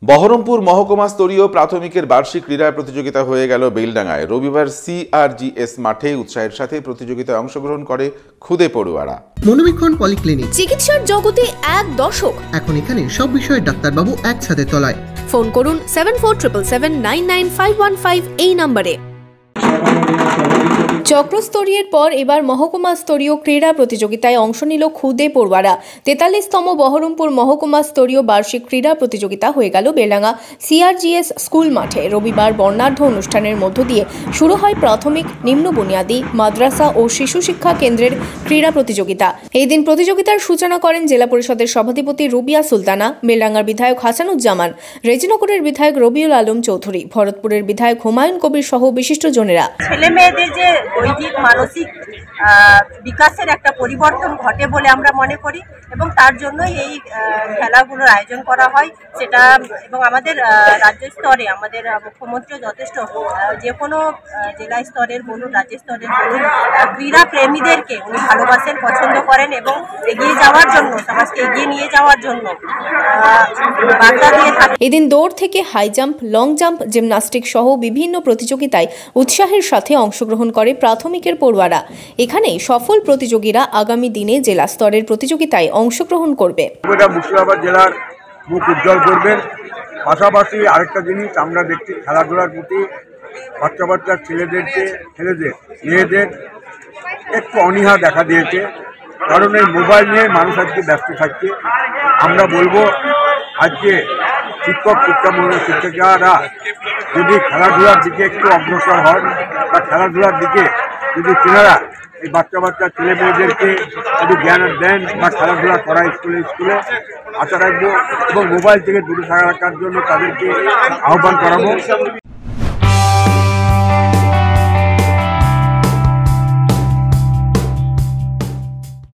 বহরমপুর মহকুমা স্তরীয় প্রাথমিকের বার্ষিক ক্রীড়া প্রতিযোগিতা হয়ে গেল বেলডাঙ্গায়। রবিবার সিআরজিএস মাঠে উৎসাহের সাথে প্রতিযোগিতায় অংশগ্রহণ করে খুদে পড়ুয়ারা। মনোবীক্ষণ পলিক্লিনিক, চিকিৎসার জগতে এক দশক। এখন এখানে সব বিষয়ে ডাক্তারবাবু একসাথে তলায়। ফোন করুন 7477799515 এই নম্বরে। চক্রস্তরীয়ের পর এবার মহকুমা স্তরীয় ক্রীড়া প্রতিযোগিতায় অংশ নিল খুদে পড়ুয়ারা। 43তম বহরমপুর মহকুমা স্তরীয় বার্ষিক ক্রীড়া প্রতিযোগিতা হয়ে গেল বেলডাঙ্গা সিআরজিএস স্কুল মাঠে। রবিবার বর্ণাঢ্য অনুষ্ঠানের মধ্য দিয়ে শুরু হয় প্রাথমিক, নিম্ন বুনিয়াদী, মাদ্রাসা ও শিশু শিক্ষা কেন্দ্রের ক্রীড়া প্রতিযোগিতা। এই দিন প্রতিযোগিতার সূচনা করেন জেলা পরিষদের সভাধিপতি রুবিয়া সুলতানা, বেলডাঙ্গার বিধায়ক হাসানুজ্জামান, রেজিনগরের বিধায়ক রবিউল আলম চৌধুরী, ভরতপুরের বিধায়ক হুমায়ুন কবির সহ বিশিষ্টজনেরা। ছেলে মেয়েদের যে দৈহিক মানসিক বিকাশের একটা পরিবর্তন ঘটে বলে আমরা মনে করি এবং তার জন্যই এই খেলাগুলোর আয়োজন করা হয় সেটা। এবং আমাদের রাজ্য স্তরে আমাদের মুখ্যমন্ত্রী যথেষ্ট যে কোনো জেলা স্তরের বলুন, রাজ্য স্তরের বলুন, ক্রীড়া প্রেমীদেরকে উনি ভালোবাসেন, পছন্দ করেন এবং এগিয়ে যাওয়ার জন্য, সমাজকে এগিয়ে নিয়ে যাওয়ার জন্য বার্তা দিয়ে থাকেন। এদিন দৌড় থেকে high jump, long jump, gymnastic সহ বিভিন্ন প্রতিযোগিতায় উৎসাহের সাথে অংশগ্রহণ করে প্রাথমিকের পড়ুয়ারা। এখানে সফল প্রতিযোগীরা আগামী দিনে জেলা স্তরের প্রতিযোগিতায় অংশগ্রহণ করবে। মুর্শিদাবাদ জেলার মুখ উজ্জ্বল করবেন। পাশাপাশি আরেকটা জিনিস আমরা দেখছি, খেলাধুলার প্রতি বাচ্চা ছেলেদের মেয়েদের একটু অনীহা দেখা দিয়েছে, কারণ এই মোবাইল নিয়ে মানুষ আজকে ব্যস্ত থাকছে। আমরা বলবো আজকে শিক্ষিকারা যদি খেলাধুলার দিকে একটু অগ্রসর হন বা খেলাধুলার দিকে যদি তেনারা এই বাচ্চা ছেলে মেয়েদেরকে যদি জ্ঞান দেন বা খেলাধুলা করা স্কুলে আশা রাখবো এবং মোবাইল থেকে দূরে থাকার জন্য তাদেরকে আহ্বান করাবো।